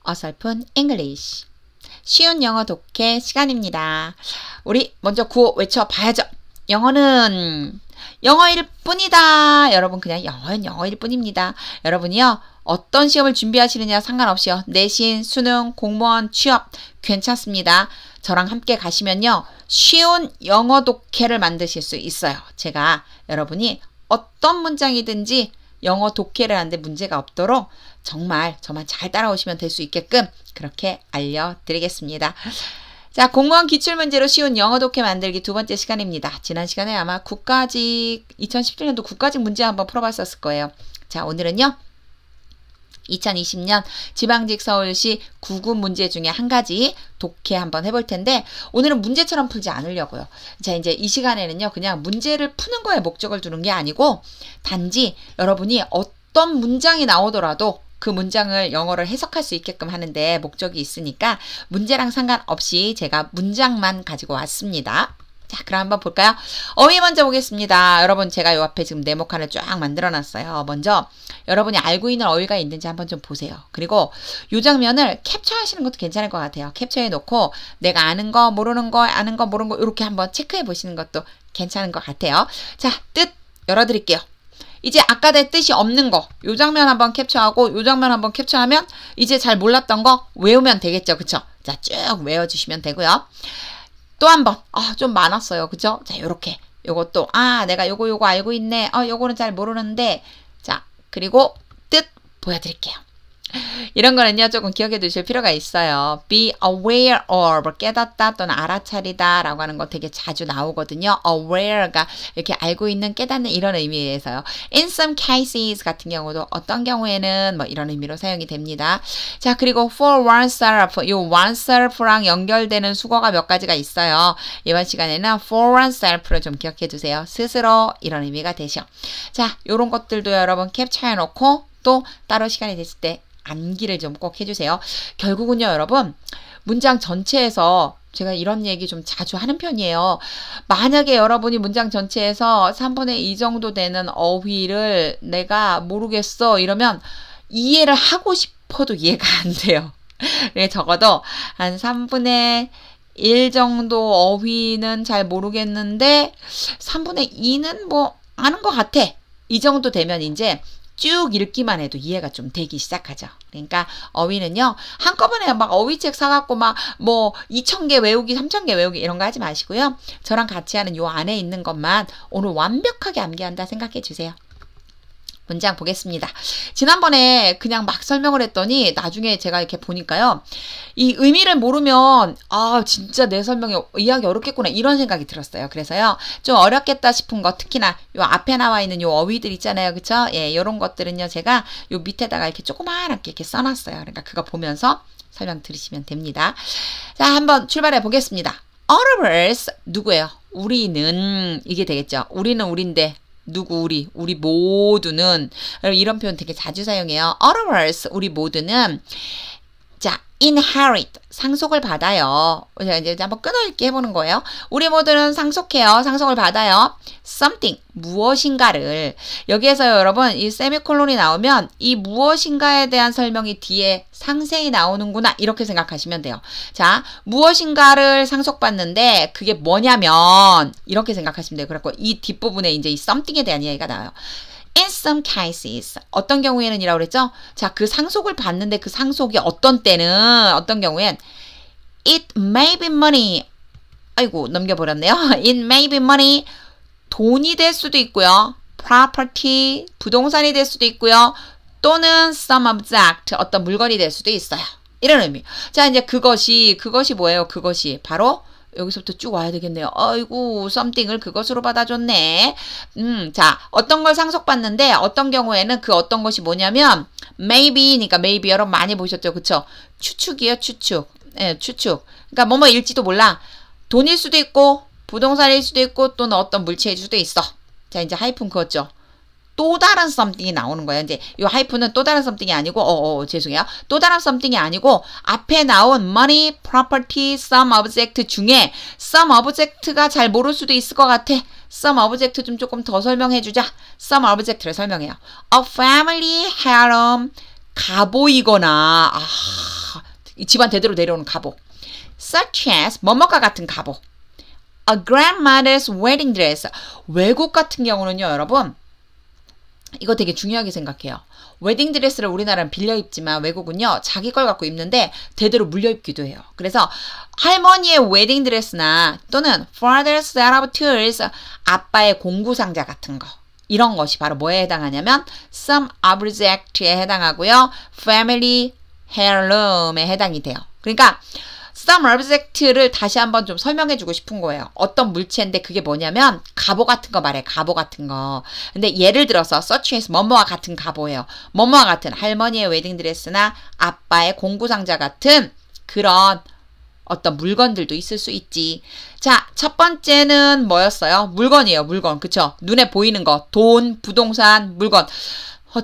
어설픈 English. 쉬운 영어 독해 시간입니다. 우리 먼저 구호 외쳐봐야죠. 영어는 영어일 뿐이다. 여러분 그냥 영어는 영어일 뿐입니다. 여러분이요. 어떤 시험을 준비하시느냐 상관없이요. 내신, 수능, 공무원, 취업 괜찮습니다. 저랑 함께 가시면요. 쉬운 영어 독해를 만드실 수 있어요. 제가 여러분이 어떤 문장이든지 영어 독해를 하는데 문제가 없도록 정말 잘 따라오시면 될 수 있게끔 그렇게 알려드리겠습니다. 자, 공무원 기출문제로 쉬운 영어 독해 만들기 두 번째 시간입니다. 지난 시간에 아마 국가직 2017년도 국가직 문제 한번 풀어봤었을 거예요. 자, 오늘은요. 2020년 지방직 서울시 구급 문제 중에 한 가지 독해 한번 해볼 텐데 오늘은 문제처럼 풀지 않으려고요. 자, 이제 이 시간에는요. 그냥 문제를 푸는 거에 목적을 두는 게 아니고 단지 여러분이 어떤 문장이 나오더라도 그 문장을 영어를 해석할 수 있게끔 하는데 목적이 있으니까 문제랑 상관없이 제가 문장만 가지고 왔습니다. 자, 그럼 한번 볼까요? 어휘 먼저 보겠습니다. 여러분 제가 요 앞에 지금 네모칸을 쫙 만들어 놨어요. 먼저 여러분이 알고 있는 어휘가 있는지 한번 좀 보세요. 그리고 요 장면을 캡처하시는 것도 괜찮을 것 같아요. capture해 놓고 내가 아는 거, 모르는 거, 아는 거, 모르는 거 이렇게 한번 체크해 보시는 것도 괜찮은 것 같아요. 자, 뜻 열어드릴게요. 이제 아까 내 뜻이 없는 거, 요 장면 한번 캡처하고 요 장면 한번 캡처하면 이제 잘 몰랐던 거 외우면 되겠죠. 그쵸? 자, 쭉 외워주시면 되고요. 또 한 번, 좀 많았어요. 그죠? 자, 요렇게. 요것도, 내가 요거 알고 있네. 요거는 잘 모르는데. 자, 그리고 뜻 보여드릴게요. 이런 거는요, 조금 기억해 두실 필요가 있어요. be aware of, 깨닫다 또는 알아차리다 라고 하는 거 되게 자주 나오거든요. aware가 이렇게 알고 있는, 깨닫는 이런 의미에서요. in some cases 같은 경우도 어떤 경우에는 뭐 이런 의미로 사용이 됩니다. 자, 그리고 for oneself, 이 oneself랑 연결되는 수거가 몇 가지가 있어요. 이번 시간에는 for oneself를 좀 기억해 두세요. 스스로 이런 의미가 되죠. 자, 요런 것들도 여러분 캡처해 놓고 또 따로 시간이 됐을 때 암기를 좀 꼭 해주세요. 결국은요, 여러분, 문장 전체에서 제가 이런 얘기 좀 자주 하는 편이에요. 만약에 여러분이 문장 전체에서 3분의 2 정도 되는 어휘를 내가 모르겠어 이러면 이해를 하고 싶어도 이해가 안 돼요. 적어도 한 3분의 1 정도 어휘는 잘 모르겠는데 3분의 2는 뭐 아는 것 같아. 이 정도 되면 이제 쭉 읽기만 해도 이해가 좀 되기 시작하죠. 그러니까 어휘는요. 한꺼번에 막 어휘책 사갖고 막 뭐 2,000개 외우기, 3,000개 외우기 이런 거 하지 마시고요. 저랑 같이 하는 요 안에 있는 것만 오늘 완벽하게 암기한다 생각해 주세요. 문장 보겠습니다. 지난번에 그냥 막 설명을 했더니 나중에 제가 이렇게 보니까요. 이 의미를 모르면 진짜 내 설명이 이해하기 어렵겠구나 이런 생각이 들었어요. 그래서요. 좀 어렵겠다 싶은 거 특히나 요 앞에 나와 있는 요 어휘들 있잖아요. 그쵸? 예, 요런 것들은요. 제가 요 밑에다가 이렇게 조그맣게 이렇게 써놨어요. 그러니까 그거 보면서 설명 들으시면 됩니다. 자, 한번 출발해 보겠습니다. All of us 누구예요? 우리는 이게 되겠죠. 우리는 우린데 누구 우리 모두는 이런 표현 되게 자주 사용해요. All of us 우리 모두는 자 inherit 상속을 받아요. 이제 한번 끊어읽기 해보는 거예요. 우리 모두는 상속해요. 상속을 받아요. something 무엇인가를 여기에서요 여러분 이 세미콜론이 나오면 이 무엇인가에 대한 설명이 뒤에 상세히 나오는구나 이렇게 생각하시면 돼요. 자 무엇인가를 상속받는데 그게 뭐냐면 이렇게 생각하시면 돼요. 그래서 이 뒷부분에 이제 이 something에 대한 이야기가 나와요. In some cases 어떤 경우에는 이라고 그랬죠? 자, 그 상속을 받는데 그 상속이 어떤 때는 어떤 경우엔 it may be money 아이고 넘겨버렸네요. It may be money 돈이 될 수도 있고요. property 부동산이 될 수도 있고요. 또는 some object 어떤 물건이 될 수도 있어요. 이런 의미. 자, 이제 그것이 뭐예요? 그것이 바로 여기서부터 쭉 와야 되겠네요. 아이고, something을 그것으로 받아줬네. 자, 어떤 걸 상속받는데 어떤 경우에는 그 어떤 것이 뭐냐면 maybe니까 maybe 여러분 많이 보셨죠? 그쵸? 추측이에요, 추측. 예, 추측. 그러니까 뭐뭐일지도 몰라. 돈일 수도 있고 부동산일 수도 있고 또는 어떤 물체일 수도 있어. 자, 이제 하이픈 그었죠? 또 다른 something이 나오는 거예요. 이제 이 하이픈은 또 다른 something이 아니고 죄송해요. 또 다른 something이 아니고 앞에 나온 money, property, some object 중에 some object가 잘 모를 수도 있을 것 같아. some object 좀 조금 더 설명해 주자. some object를 설명해요. A family heirloom 가보이거나 집안 대대로 내려오는 갑옷. Such as 뭐뭐가 같은 갑옷. A grandmother's wedding dress. 외국 같은 경우는요, 여러분. 이거 되게 중요하게 생각해요. 웨딩 드레스를 우리나라는 빌려 입지만 외국은요, 자기 걸 갖고 입는데 대대로 물려 입기도 해요. 그래서 할머니의 웨딩 드레스나 또는 father's set of tools, 아빠의 공구 상자 같은 거. 이런 것이 바로 뭐에 해당하냐면 some object에 해당하고요. family heirloom에 해당이 돼요. 그러니까 some object를 다시 한번 좀 설명해 주고 싶은 거예요. 어떤 물체인데 그게 뭐냐면 갑오 같은 거 말해. 갑오 같은 거. 근데 예를 들어서 such as 뭐뭐와 같은 갑오예요. 뭐뭐와 같은 할머니의 웨딩드레스나 아빠의 공구상자 같은 그런 어떤 물건들도 있을 수 있지. 자, 첫 번째는 뭐였어요? 물건이에요. 물건. 그쵸? 눈에 보이는 거. 돈, 부동산, 물건.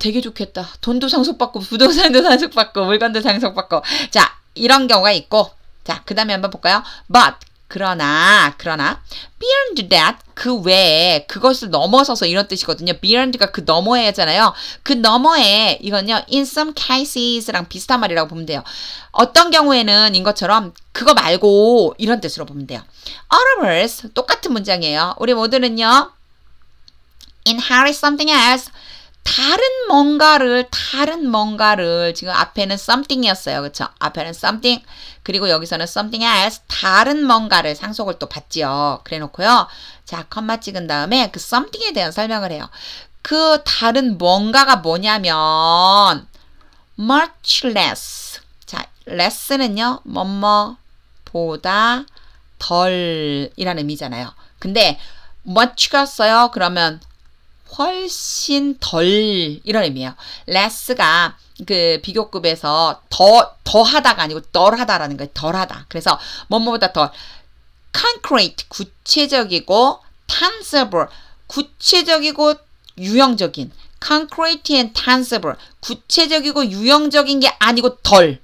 되게 좋겠다. 돈도 상속받고 부동산도 상속받고 물건도 상속받고. 자, 이런 경우가 있고 자, 그 다음에 한번 볼까요? But, 그러나, beyond that, 그 외에, 그것을 넘어서서 이런 뜻이거든요. beyond가 그 너머에 하잖아요. 그 너머에, 이건요, in some cases랑 비슷한 말이라고 보면 돼요. 어떤 경우에는, 인 것처럼, 그거 말고, 이런 뜻으로 보면 돼요. Others, 똑같은 문장이에요. 우리 모두는요, inherit something else. 다른 뭔가를 지금 앞에는 something이었어요. 그쵸? 앞에는 something 그리고 여기서는 something else 다른 뭔가를 상속을 또 받지요. 그래 놓고요. 자, 컴마 찍은 다음에 그 something에 대한 설명을 해요. 그 다른 뭔가가 뭐냐면 much less. 자, less는요. 뭐뭐보다 덜이라는 의미잖아요. 근데 much가 써요. 그러면 훨씬 덜 이런 의미예요. less가 그 비교급에서 더하다가 아니고 덜하다라는 거예요. 덜하다. 그래서 뭐뭐보다 덜. concrete 구체적이고 tangible 구체적이고 유형적인. concrete and tangible 구체적이고 유형적인 게 아니고 덜.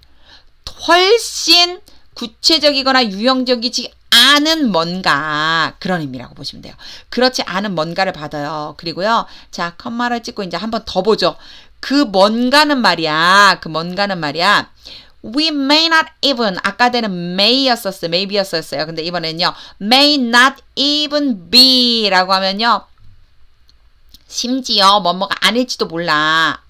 훨씬 구체적이거나 유형적이지 않은 뭔가 그런 의미라고 보시면 돼요. 그렇지 않은 뭔가를 받아요. 그리고요. 자, 컴마를 찍고 이제 한번 더 보죠. 그 뭔가는 말이야. We may not even 아까 때는 maybe였었어요. 근데 이번에는요. may not even be 라고 하면요. 심지어 뭐뭐가 아닐지도 몰라.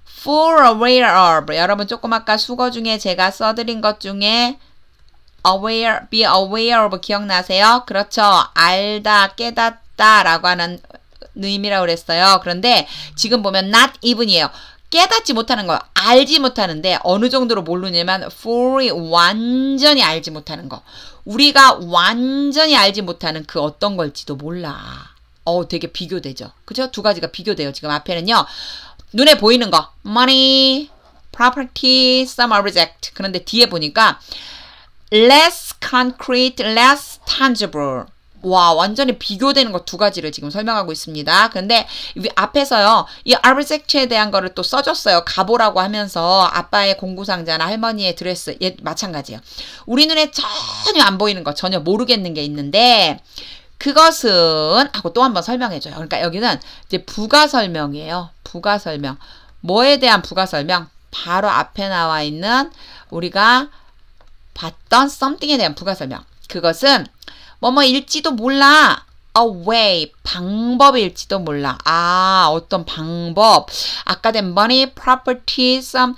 full aware of 여러분 조금 아까 수거 중에 제가 써드린 것 중에 be aware of 기억나세요? 그렇죠. 알다, 깨닫다 라고 하는 의미라고 그랬어요. 그런데 지금 보면 not even이에요. 깨닫지 못하는 거예요. 알지 못하는데 어느 정도로 모르냐면 fully 완전히 알지 못하는 거. 우리가 완전히 알지 못하는 그 어떤 걸지도 몰라. 되게 비교되죠. 그죠? 두 가지가 비교돼요. 지금 앞에는요. 눈에 보이는 거. money, property, some object. 그런데 뒤에 보니까 less concrete, less tangible. 와, 완전히 비교되는 것 두 가지를 지금 설명하고 있습니다. 그런데 앞에서요, 이 object에 대한 거를 또 써줬어요. 가보라고 하면서 아빠의 공구상자나 할머니의 드레스, 마찬가지예요. 우리 눈에 전혀 안 보이는 거, 전혀 모르겠는 게 있는데 그것은 하고 또 한번 설명해줘요. 그러니까 여기는 이제 부가 설명이에요. 부가 설명. 뭐에 대한 부가 설명? 바로 앞에 나와 있는 우리가 봤던 something에 대한 부가 설명. 그것은 뭐뭐일지도 몰라. A way. 방법일지도 몰라. 어떤 방법. 아까 된 money, property, some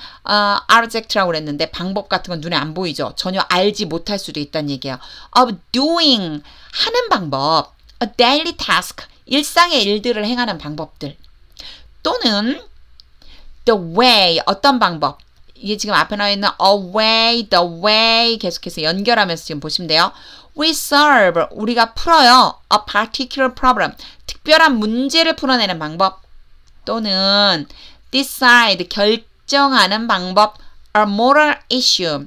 object라고 그랬는데 방법 같은 건 눈에 안 보이죠. 전혀 알지 못할 수도 있다는 얘기예요. Of doing. 하는 방법. A daily task. 일상의 일들을 행하는 방법들. 또는 the way. 어떤 방법. 이게 지금 앞에 나와 있는 a way, the way 계속해서 연결하면서 지금 보시면 돼요. We solve, 우리가 풀어요. A particular problem, 특별한 문제를 풀어내는 방법. 또는 decide, 결정하는 방법. A moral issue,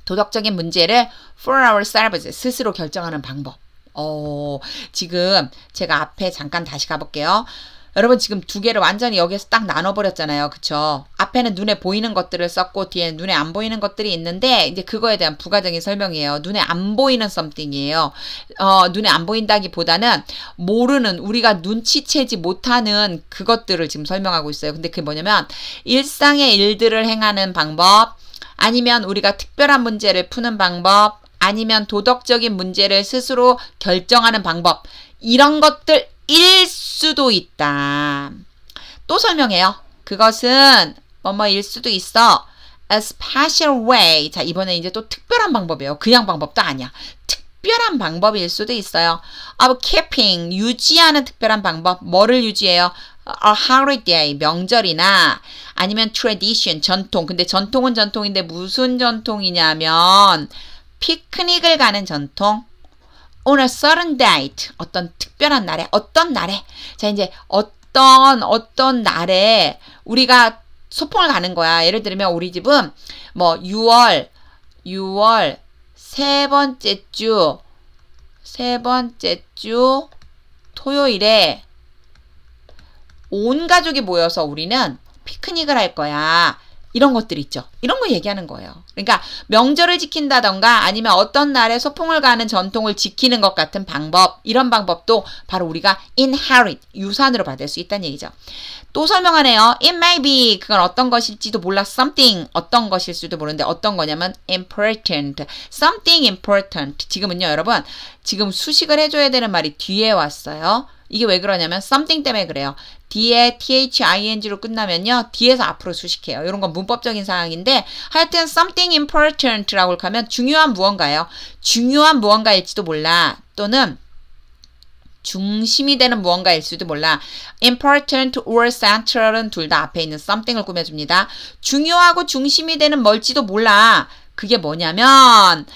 도덕적인 문제를 for ourselves, 스스로 결정하는 방법. 지금 제가 앞에 잠깐 다시 가볼게요. 여러분 지금 두 개를 완전히 여기에서 딱 나눠버렸잖아요. 그쵸? 앞에는 눈에 보이는 것들을 썼고 뒤에는 눈에 안 보이는 것들이 있는데 이제 그거에 대한 부가적인 설명이에요. 눈에 안 보이는 something이에요. 눈에 안 보인다기보다는 모르는 우리가 눈치채지 못하는 그것들을 지금 설명하고 있어요. 근데 그게 뭐냐면 일상의 일들을 행하는 방법 아니면 우리가 특별한 문제를 푸는 방법, 아니면 도덕적인 문제를 스스로 결정하는 방법, 이런 것들일 수도 있다. 또 설명해요. 그것은 뭐뭐일 수도 있어. A special way. 자, 이번에 이제 또 특별한 방법이에요. 그냥 방법도 아니야. 특별한 방법일 수도 있어요. Of keeping. 유지하는 특별한 방법. 뭐를 유지해요? A holiday. 명절이나 아니면 tradition. 전통. 근데 전통은 전통인데 무슨 전통이냐면 피크닉을 가는 전통. On a certain date. 어떤 특별한 날에. 어떤 날에. 자, 이제 어떤 날에 우리가 소풍을 가는 거야. 예를 들면 우리 집은 뭐 6월 세 번째 주 토요일에 온 가족이 모여서 우리는 피크닉을 할 거야. 이런 것들 있죠. 이런 거 얘기하는 거예요. 그러니까 명절을 지킨다던가 아니면 어떤 날에 소풍을 가는 전통을 지키는 것 같은 방법, 이런 방법도 바로 우리가 inherit, 유산으로 받을 수 있다는 얘기죠. 또 설명하네요. It may be, 그건 어떤 것일지도 몰라. Something, 어떤 것일 수도 모르는데 어떤 거냐면 important, something important. 지금은요 여러분, 지금 수식을 해줘야 되는 말이 뒤에 왔어요. 이게 왜 그러냐면 something 때문에 그래요. 뒤에 thing로 끝나면요 뒤에서 앞으로 수식해요. 이런 건 문법적인 사항인데 하여튼 something important라고 하면 중요한 무언가예요. 중요한 무언가일지도 몰라. 또는 중심이 되는 무언가일 수도 몰라. important or central은 둘 다 앞에 있는 something을 꾸며줍니다. 중요하고 중심이 되는 뭘지도 몰라. 그게 뭐냐면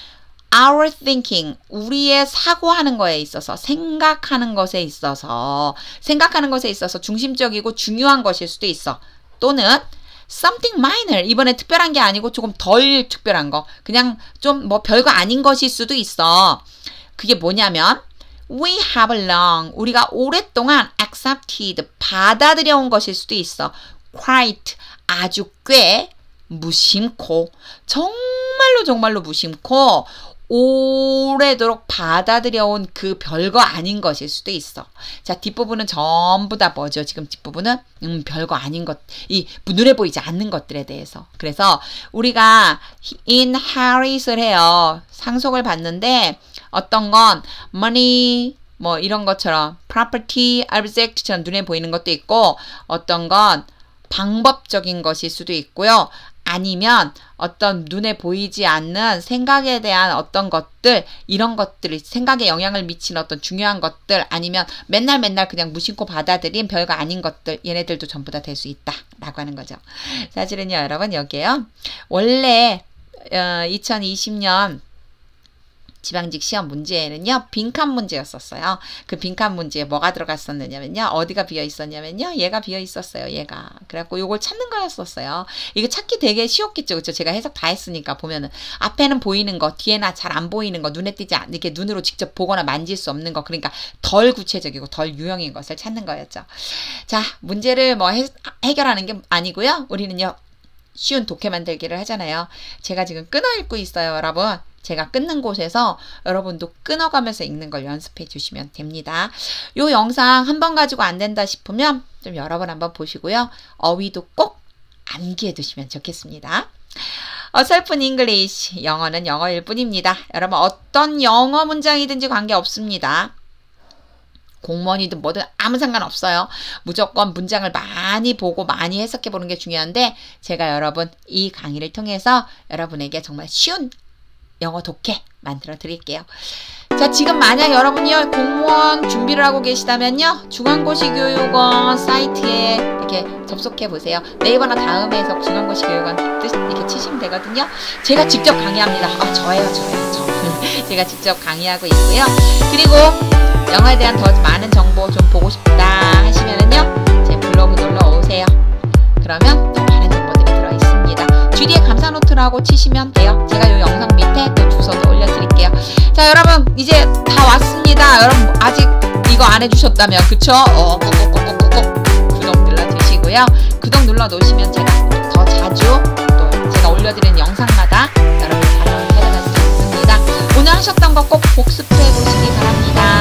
our thinking, 우리의 사고하는 거에 있어서, 생각하는 것에 있어서 중심적이고 중요한 것일 수도 있어. 또는 something minor, 이번에 특별한 게 아니고 조금 덜 특별한 거, 그냥 좀 뭐 별거 아닌 것일 수도 있어. 그게 뭐냐면 we have long, 우리가 오랫동안 accepted, 받아들여온 것일 수도 있어. quite, 아주 꽤, 무심코, 정말로 무심코 오래도록 받아들여온 그 별거 아닌 것일 수도 있어. 자, 뒷부분은 전부 다 뭐죠? 지금 뒷부분은 별거 아닌 것, 이 눈에 보이지 않는 것들에 대해서. 그래서 우리가 inherit을 해요. 상속을 받는데 어떤 건 money 뭐 이런 것처럼 property, object처럼 눈에 보이는 것도 있고, 어떤 건 방법적인 것일 수도 있고요. 아니면 어떤 눈에 보이지 않는 생각에 대한 어떤 것들, 이런 것들, 생각에 영향을 미치는 어떤 중요한 것들, 아니면 맨날 그냥 무심코 받아들인 별거 아닌 것들, 얘네들도 전부 다 될 수 있다 라고 하는 거죠. 사실은요 여러분, 여기에요 원래 2020년 지방직 시험 문제에는요 빈칸 문제였었어요. 그 빈칸 문제에 뭐가 들어갔었느냐면요, 어디가 비어 있었냐면요, 얘가 비어 있었어요. 얘가. 그래갖고 요걸 찾는 거였었어요. 이거 찾기 되게 쉬웠겠죠, 그렇죠? 제가 해석 다 했으니까. 보면은 앞에는 보이는 거, 뒤에나 잘 안 보이는 거, 눈에 띄지 않, 이렇게 눈으로 직접 보거나 만질 수 없는 거, 그러니까 덜 구체적이고 덜 유형인 것을 찾는 거였죠. 자, 문제를 뭐 해결하는 게 아니고요, 우리는요 쉬운 독해 만들기를 하잖아요. 제가 지금 끊어 읽고 있어요, 여러분. 제가 끊는 곳에서 여러분도 끊어가면서 읽는 걸 연습해 주시면 됩니다. 요 영상 한 번 가지고 안 된다 싶으면 좀 여러 번 한번 보시고요. 어휘도 꼭 암기해 두시면 좋겠습니다. 어설픈 잉글리시, 영어는 영어일 뿐입니다. 여러분 어떤 영어 문장이든지 관계없습니다. 공무원이든 뭐든 아무 상관없어요. 무조건 문장을 많이 보고 많이 해석해 보는 게 중요한데, 제가 여러분 이 강의를 통해서 여러분에게 정말 쉬운 영어 독해 만들어 드릴게요. 자, 지금 만약 여러분이 공무원 준비를 하고 계시다면요, 중앙고시교육원 사이트에 이렇게 접속해 보세요. 네이버나 다음에서 중앙고시교육원 뜻 이렇게 치시면 되거든요. 제가 직접 강의합니다. 아, 저예요. 제가 직접 강의하고 있고요. 그리고 영어에 대한 더 많은 정보 좀 보고 싶다 하시면은요, 제 블로그 놀러 오세요. 그러면 더 많은 정보들이 들어 있습니다. GD의 감사 노트라고 치시면 돼요. 제가 이 영상 밑에 또 주소도 올려드릴게요. 자, 여러분 이제 다 왔습니다. 여러분 아직 이거 안 해주셨다면, 그쵸? 꾹꾹꾹꾹꾹 구독 눌러주시고요. 구독 눌러 놓으시면 제가 더 자주 또 제가 올려드리는 영상마다 여러분 바로 찾아갈 수 있습니다. 오늘 하셨던 거 꼭 복습해 보시기 바랍니다.